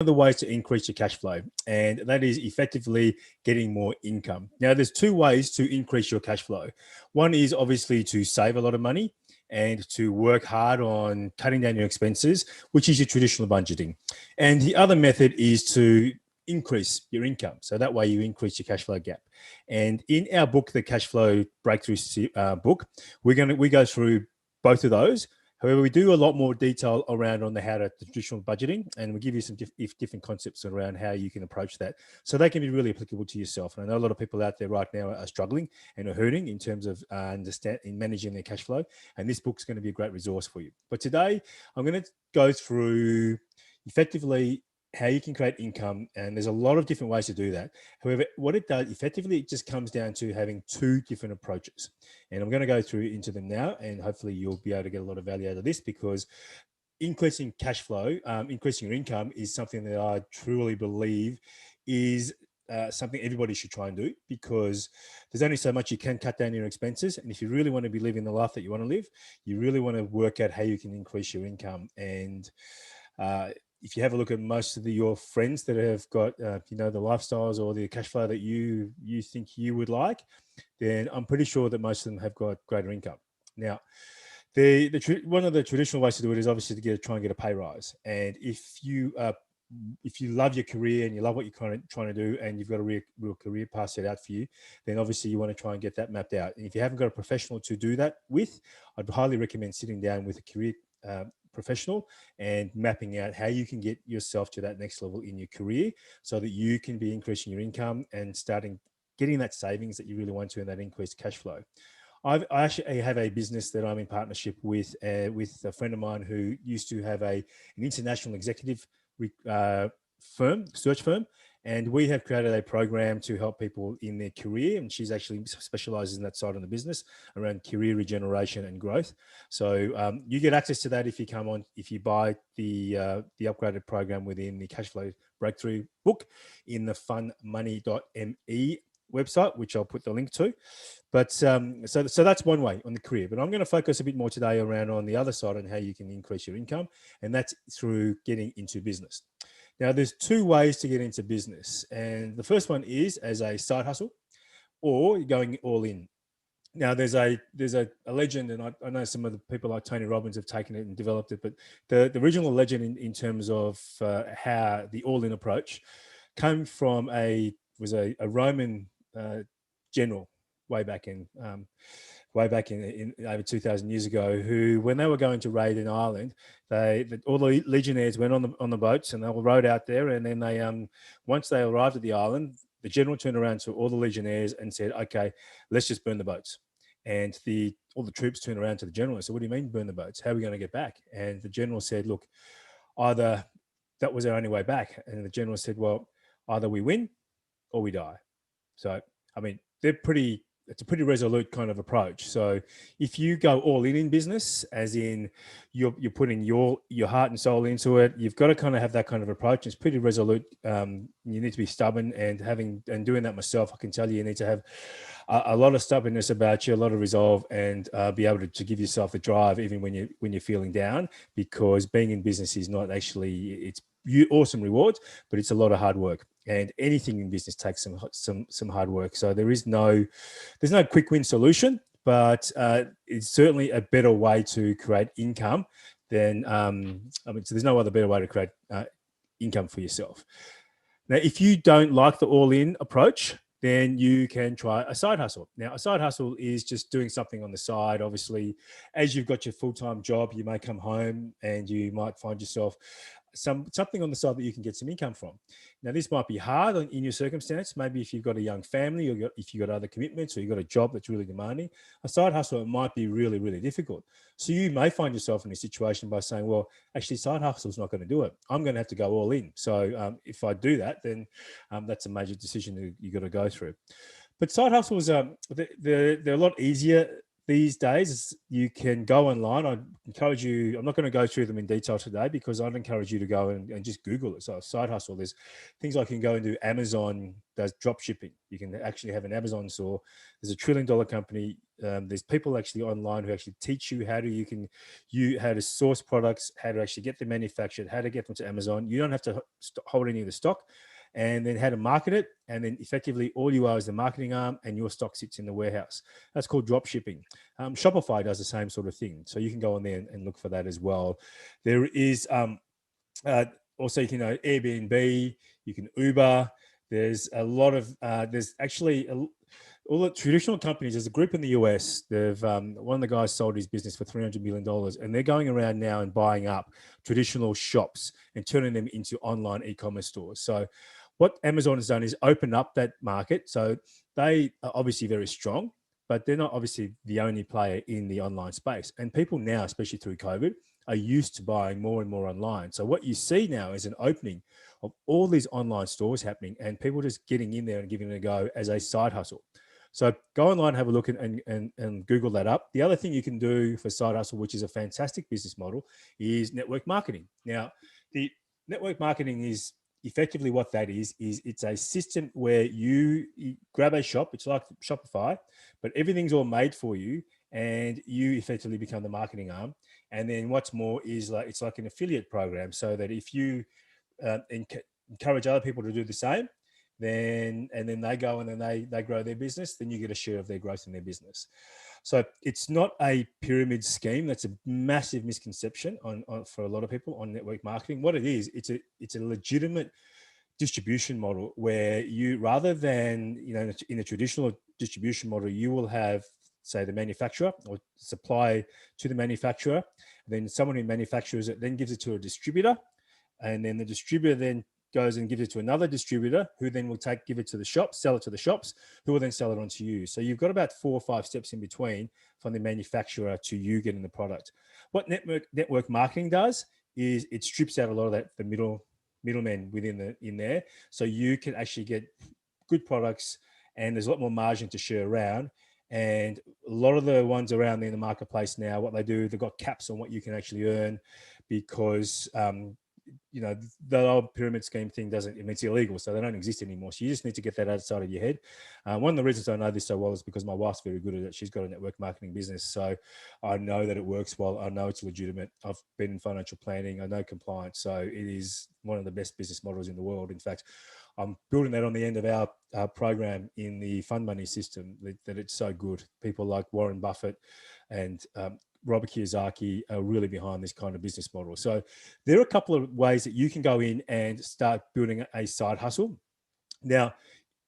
of the ways to increase your cash flow, and that is effectively getting more income. Now, there's two ways to increase your cash flow. One is obviously to save a lot of money and to work hard on cutting down your expenses, which is your traditional budgeting. And the other method is to increase your income. So that way you increase your cash flow gap. And in our book, the Cash Flow Breakthrough book, we go through both of those. However, we do a lot more detail around on the how to traditional budgeting, and we give you some different concepts around how you can approach that. So they can be really applicable to yourself. And I know a lot of people out there right now are struggling and are hurting in terms of in managing their cash flow. And this book's going to be a great resource for you. But today, I'm going to go through effectively how you can create income. And there's a lot of different ways to do that. However, what it does effectively, it just comes down to having two different approaches. And I'm going to go through into them now, and hopefully you'll be able to get a lot of value out of this, because increasing cash flow, increasing your income is something that I truly believe is something everybody should try and do, because there's only so much you can cut down your expenses. And if you really want to be living the life that you want to live, you really want to work out how you can increase your income. And if you have a look at most of your friends that have got, the lifestyles or the cash flow that you think you would like, then I'm pretty sure that most of them have got greater income. Now, one of the traditional ways to do it is obviously to try and get a pay rise. And if you love your career and you love what you're trying to do, and you've got a real career path set out for you, then obviously you want to try and get that mapped out. And if you haven't got a professional to do that with, I'd highly recommend sitting down with a career professional and mapping out how you can get yourself to that next level in your career, so that you can be increasing your income and getting that savings that you really want to, and that increased cash flow. I actually have a business that I'm in partnership with a friend of mine who used to have an international executive search firm. And we have created a program to help people in their career. And she's actually specializes in that side of the business around career regeneration and growth. So you get access to that if you buy the upgraded program within the Cash Flow Breakthrough book in the funmoney.me website, which I'll put the link to. But so that's one way on the career. But I'm going to focus a bit more today around on the other side on how you can increase your income. And that's through getting into business. Now, there's two ways to get into business. And the first one is as a side hustle, or going all in. Now, there's a legend, and I know some of the people like Tony Robbins have taken it and developed it, but the original legend in terms of how the all-in approach came from a Roman general way back in over 2,000 years ago, who, when they were going to raid an island, all the legionnaires went on the boats, and they all rowed out there. And then they once they arrived at the island, the general turned around to all the legionnaires and said, "Okay, let's just burn the boats." And all the troops turned around to the general and said, "What do you mean burn the boats? How are we going to get back?" And the general said, "Look, either that was our only way back." And the general said, "Well, either we win or we die." So, I mean, it's a pretty resolute kind of approach. So if you go all in business, as in you're putting your heart and soul into it, you've got to kind of have that kind of approach. It's pretty resolute. You need to be stubborn, and doing that myself, I can tell you need to have a lot of stubbornness about you, a lot of resolve, and be able to give yourself the drive even when you're feeling down, because being in business is not actually, it's awesome rewards, but it's a lot of hard work. And anything in business takes some hard work. So there's no quick win solution, but it's certainly a better way to create income than, so there's no other better way to create income for yourself. Now, if you don't like the all-in approach, then you can try a side hustle. Now, a side hustle is just doing something on the side. Obviously, as you've got your full-time job, you may come home and you might find yourself something on the side that you can get some income from. Now, this might be hard in your circumstance. Maybe if you've got a young family, or if you've got other commitments, or you've got a job that's really demanding, a side hustle, it might be really, really difficult. So you may find yourself in a situation by saying, well, actually, side hustle is not going to do it. I'm going to have to go all in. So if I do that, then that's a major decision that you've got to go through. But side hustles, they're a lot easier these days you can go online. I encourage you, I'm not going to go through them in detail today because I'd encourage you to go and just Google it. So side hustle, there's things like you can go and do. Amazon does drop shipping. You can actually have an Amazon store. There's a $1 trillion company. There's people actually online who actually teach you how to source products, how to actually get them manufactured, how to get them to Amazon. You don't have to hold any of the stock, and then how to market it. And then effectively all you are is the marketing arm and your stock sits in the warehouse. That's called drop shipping. Shopify does the same sort of thing. So you can go on there and look for that as well. There is also, you can Airbnb, you can Uber. There's a lot of, there's actually all the traditional companies. There's a group in the US. They've one of the guys sold his business for $300 million, and they're going around now and buying up traditional shops and turning them into online e-commerce stores. So what Amazon has done is open up that market. So they are obviously very strong, but they're not obviously the only player in the online space. And people now, especially through COVID, are used to buying more and more online. So what you see now is an opening of all these online stores happening and people just getting in there and giving it a go as a side hustle. So go online, have a look and Google that up. The other thing you can do for side hustle, which is a fantastic business model, is network marketing. Now, the network marketing is effectively what that is it's a system where you grab a shop. It's like Shopify, but everything's all made for you and you effectively become the marketing arm. And then what's more is it's like an affiliate program, so that if you encourage other people to do the same, then they go and then they grow their business, then you get a share of their growth in their business. So it's not a pyramid scheme. That's a massive misconception on for a lot of people on network marketing. What it is, it's a legitimate distribution model where you, rather than in a traditional distribution model, you will have, say, the manufacturer or supply to the manufacturer, then someone who manufactures it then gives it to a distributor, and then the distributor then goes and gives it to another distributor who then will give it to the shops, sell it to the shops, who will then sell it on to you. So you've got about 4 or 5 steps in between from the manufacturer to you getting the product. What network marketing does is it strips out a lot of that, the middlemen in there. So you can actually get good products and there's a lot more margin to share around. And a lot of the ones around there in the marketplace now, what they do, they've got caps on what you can actually earn because, the old pyramid scheme thing it's illegal, so they don't exist anymore. So you just need to get that outside of your head. One of the reasons I know this so well is because my wife's very good at it. She's got a network marketing business, so I know that it works well. I know it's legitimate. I've been in financial planning. I know compliance, so it is one of the best business models in the world. In fact, I'm building that on the end of our program in the fund money system, that it's so good. People like Warren Buffett and Robert Kiyosaki are really behind this kind of business model. So there are a couple of ways that you can go in and start building a side hustle. Now,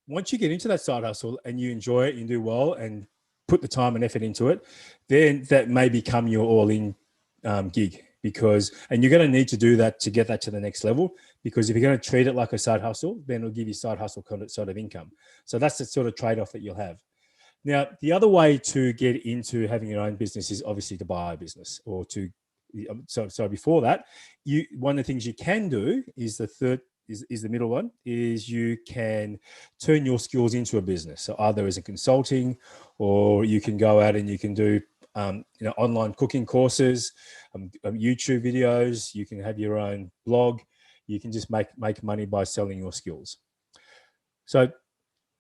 once you get into that side hustle and you enjoy it, you do well and put the time and effort into it, then that may become your all-in gig. And you're going to need to do that to get that to the next level, because if you're going to treat it like a side hustle, then it'll give you side hustle sort of income. So that's the sort of trade-off that you'll have. Now, the other way to get into having your own business is obviously to buy a business or to, so before that, one of the things you can do is the middle one, is you can turn your skills into a business. So either as a consulting, or you can go out and you can do online cooking courses, YouTube videos. You can have your own blog. You can just make money by selling your skills. So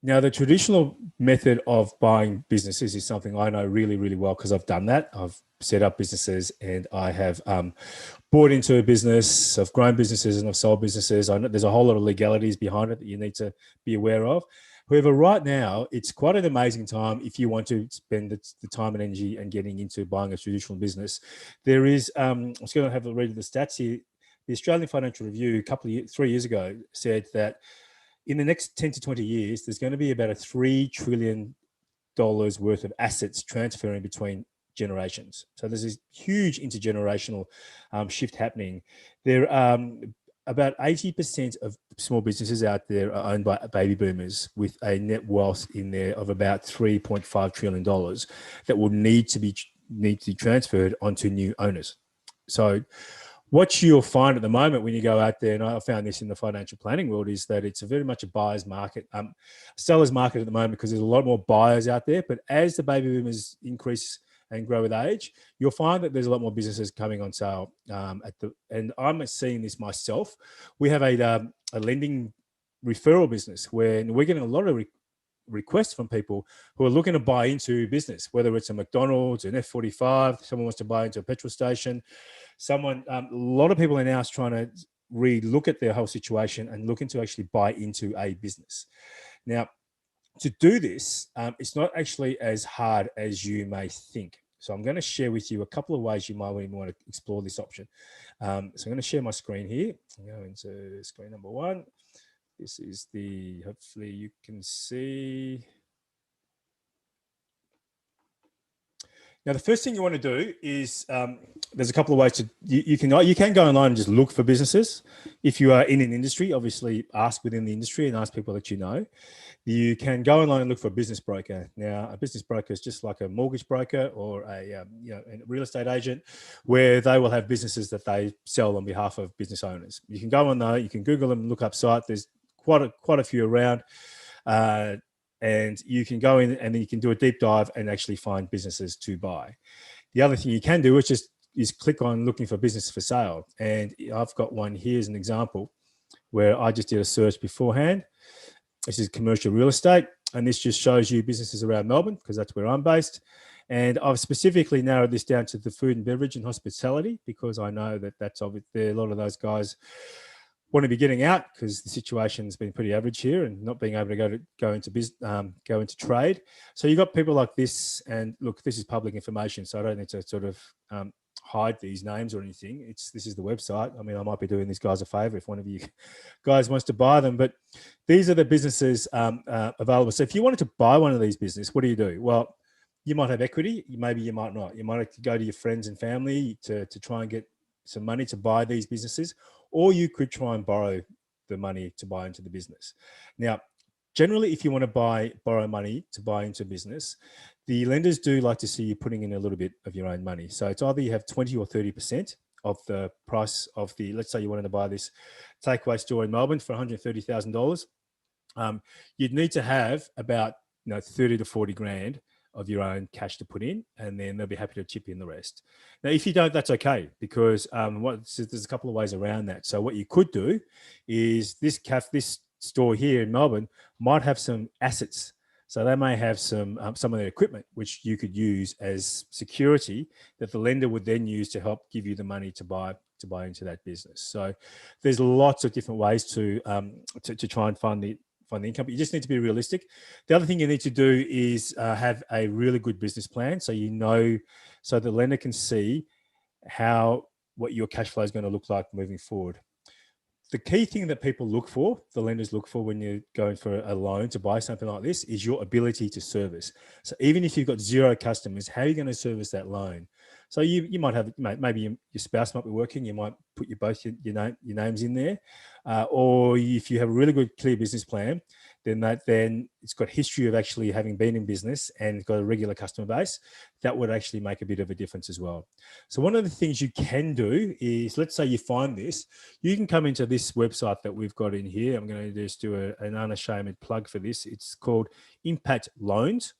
now the traditional method of buying businesses is something I know really, really well, because I've done that. I've set up businesses and I have bought into a business. I've grown businesses and I've sold businesses. I know there's a whole lot of legalities behind it that you need to be aware of. However, right now, it's quite an amazing time if you want to spend the time and energy and getting into buying a traditional business. There is, I'm just going to have a read of the stats here. The Australian Financial Review 3 years ago said that in the next 10 to 20 years, there's going to be about a $3 trillion worth of assets transferring between generations. So there's this huge intergenerational shift happening. There about 80% of small businesses out there are owned by baby boomers with a net wealth in there of about $3.5 trillion that will need to be transferred onto new owners. So what you'll find at the moment when you go out there, and I found this in the financial planning world, is that it's very much a buyer's market, seller's market at the moment, because there's a lot more buyers out there. But as the baby boomers increase and grow with age, you'll find that there's a lot more businesses coming on sale. And I'm seeing this myself. We have a lending referral business where we're getting a lot of requests from people who are looking to buy into business, whether it's a McDonald's, an F45, someone wants to buy into a petrol station, a lot of people are now trying to re-look at their whole situation and looking to actually buy into a business. Now, to do this, it's not actually as hard as you may think. So I'm going to share with you a couple of ways you might even want to explore this option. So I'm going to share my screen here. I'm going into screen number 1. This is hopefully you can see. Now, the first thing you want to do is there's a couple of ways you can go online and just look for businesses. If you are in an industry, obviously ask within the industry and ask people that you know. You can go online and look for a business broker. Now, a business broker is just like a mortgage broker or a real estate agent, where they will have businesses that they sell on behalf of business owners. You can go on there, you can Google them, look up site. There's quite a few around. And you can go in and then you can do a deep dive and actually find businesses to buy. The other thing you can do is click on looking for business for sale. And I've got one here as an example where I just did a search beforehand. This is commercial real estate. And this just shows you businesses around Melbourne because that's where I'm based. And I've specifically narrowed this down to the food and beverage and hospitality because I know that that's obviously a lot of those guys want to be getting out because the situation's been pretty average here and not being able to go into trade. So you got people like this, and look, this is public information, so I don't need to sort of hide these names or anything. This is the website. I mean, I might be doing these guys a favor if one of you guys wants to buy them, but these are the businesses available. So if you wanted to buy one of these businesses, what do? Well, you might have equity, maybe you might not. You might have to go to your friends and family to try and get some money to buy these businesses, or you could try and borrow the money to buy into the business. Now, generally, if you want to borrow money to buy into business, the lenders do like to see you putting in a little bit of your own money. So it's either you have 20 or 30% of the price of let's say you wanted to buy this takeaway store in Melbourne for $130,000. You'd need to have about 30 to 40 grand of your own cash to put in, and then they'll be happy to chip in the rest. Now, if you don't, that's okay, because there's a couple of ways around that. So what you could do is this store here in Melbourne might have some assets. So they may have some of their equipment, which you could use as security that the lender would then use to help give you the money to buy into that business. So there's lots of different ways to try and find the income, but you just need to be realistic. The other thing you need to do is have a really good business plan, so so the lender can see what your cash flow is going to look like moving forward. The key thing that the lenders look for when you're going for a loan to buy something like this is your ability to service. So even if you've got 0 customers, how are you going to service that loan? So you might have, maybe your spouse might be working, you might put both your names in there. Or if you have a really good, clear business plan, then it's got history of actually having been in business and got a regular customer base. That would actually make a bit of a difference as well. So one of the things you can do is, let's say you find this, you can come into this website that we've got in here. I'm going to just do an unashamed plug for this. It's called Impact Loans.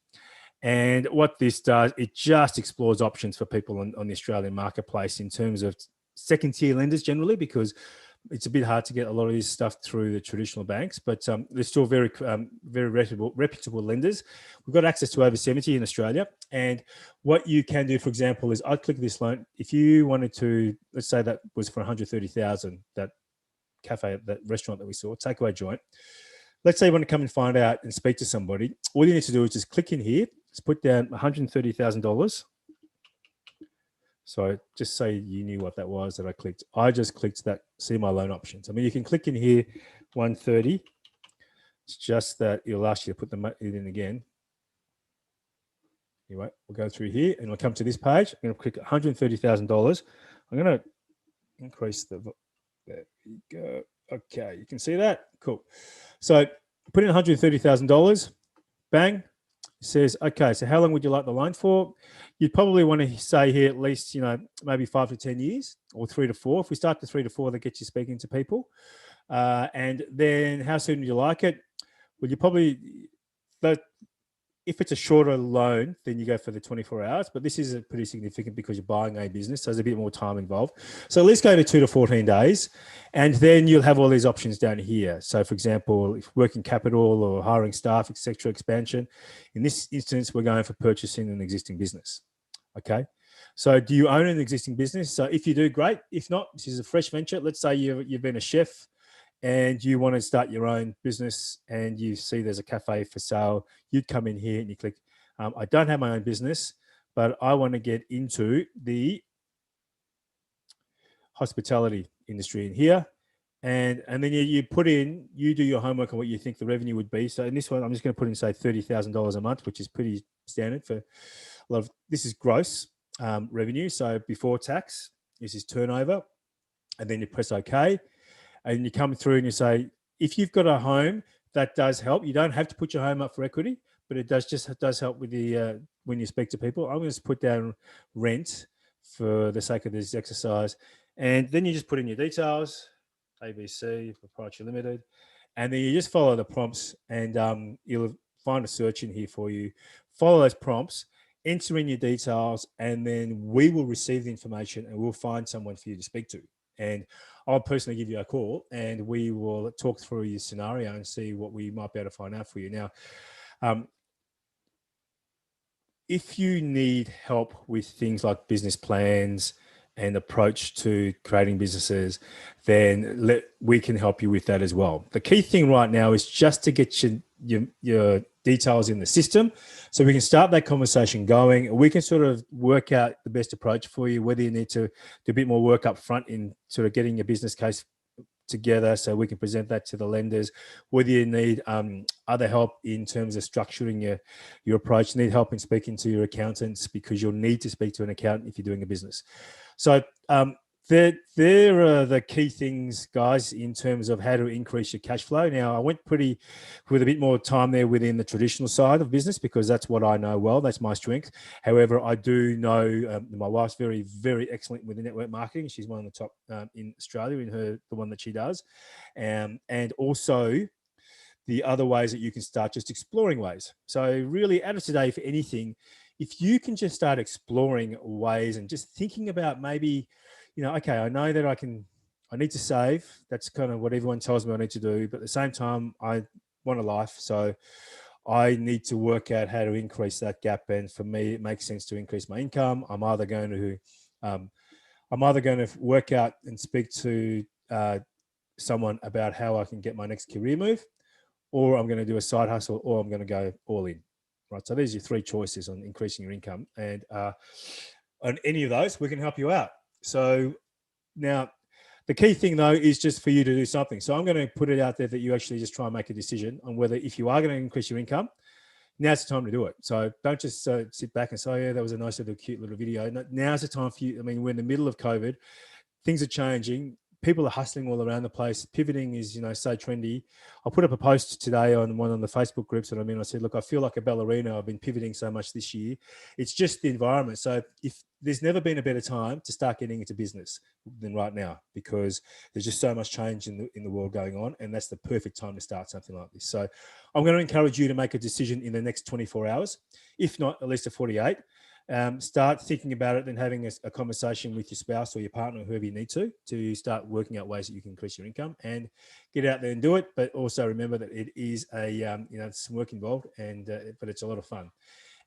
And what this does, it just explores options for people on the Australian marketplace in terms of second-tier lenders generally, because it's a bit hard to get a lot of this stuff through the traditional banks, but they're still very reputable lenders. We've got access to over 70 in Australia. And what you can do, for example, is I'd click this loan. If you wanted to, let's say that was for 130,000, that cafe, that restaurant that we saw, takeaway joint. Let's say you want to come and find out and speak to somebody. All you need to do is just click in here. Just put down $130,000. So just say you knew what that was that I clicked. I just clicked that, see my loan options. I mean, you can click in here, 130. It's just that it'll ask you to put it in again. Anyway, we'll go through here and we'll come to this page. I'm going to click $130,000. I'm going to increase there we go. Okay, you can see that. Cool. So put in $130,000. Bang. It says, okay, so how long would you like the loan for? You'd probably want to say here at least, maybe 5 to 10 years or 3 to 4. If we start to 3 to 4, that gets you speaking to people. And then how soon would you like it? Well, you probably, if it's a shorter loan, then you go for the 24 hours, but this is pretty significant because you're buying a business. So there's a bit more time involved. So let's go to 2 to 14 days, and then you'll have all these options down here. So for example, if working capital or hiring staff, etc., expansion. In this instance, we're going for purchasing an existing business. Okay. So do you own an existing business? So if you do, great. If not, this is a fresh venture. Let's say you've been a chef and you want to start your own business and you see there's a cafe for sale, you'd come in here and you click, I don't have my own business, but I want to get into the hospitality industry in here. And then you put in, you do your homework on what you think the revenue would be. So in this one, I'm just going to put in, say, $30,000 a month, which is pretty standard for a lot of, this is gross revenue. So before tax, this is turnover. And then you press OK. And you come through and you say, if you've got a home, that does help. You don't have to put your home up for equity, but it does help with the when you speak to people. I'm going to put down rent for the sake of this exercise. And then you just put in your details, ABC, Proprietary Limited, and then you just follow the prompts and you'll find a search in here for you. Follow those prompts, enter in your details, and then we will receive the information and we'll find someone for you to speak to. And I'll personally give you a call and we will talk through your scenario and see what we might be able to find out for you. Now, if you need help with things like business plans and approach to creating businesses, then we can help you with that as well. The key thing right now is just to get your details in the system so we can start that conversation going. We can sort of work out the best approach for you, whether you need to do a bit more work up front in sort of getting your business case together so we can present that to the lenders, whether you need other help in terms of structuring your approach, need help in speaking to your accountants because you'll need to speak to an accountant if you're doing a business. So there are the key things, guys, in terms of how to increase your cash flow. Now, I went with a bit more time there within the traditional side of business because that's what I know well. That's my strength. However, I do know my wife's very, very excellent with the network marketing. She's one of the top in Australia in the one that she does. And also the other ways that you can start just exploring ways. So really, out of today, for anything, if you can just start exploring ways and just thinking about maybe, okay, I know that I need to save. That's kind of what everyone tells me I need to do. But at the same time, I want a life. So I need to work out how to increase that gap. And for me, it makes sense to increase my income. I'm either going to work out and speak to someone about how I can get my next career move, or I'm going to do a side hustle, or I'm going to go all in. Right. So there's your three choices on increasing your income. And on any of those, we can help you out. So now the key thing though is just for you to do something. So I'm going to put it out there that you actually just try and make a decision on whether, if you are going to increase your income, now's the time to do it. So don't just sit back and say, oh, yeah, that was a nice little cute little video. Now's the time for you. I mean, we're in the middle of COVID. Things are changing. People are hustling all around the place. Pivoting is, so trendy. I put up a post today on one of the Facebook groups that I'm in. I said, look, I feel like a ballerina. I've been pivoting so much this year. It's just the environment. So if there's never been a better time to start getting into business than right now, because there's just so much change in the world going on. And that's the perfect time to start something like this. So I'm going to encourage you to make a decision in the next 24 hours, if not at least a 48. Start thinking about it and having a conversation with your spouse or your partner, or whoever you need to start working out ways that you can increase your income and get out there and do it. But also remember that it is some work involved, but it's a lot of fun.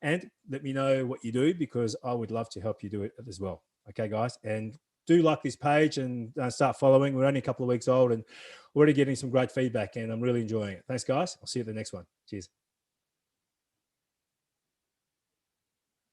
And let me know what you do, because I would love to help you do it as well. Okay, guys, and do like this page and start following. We're only a couple of weeks old and already getting some great feedback, and I'm really enjoying it. Thanks, guys. I'll see you at the next one. Cheers.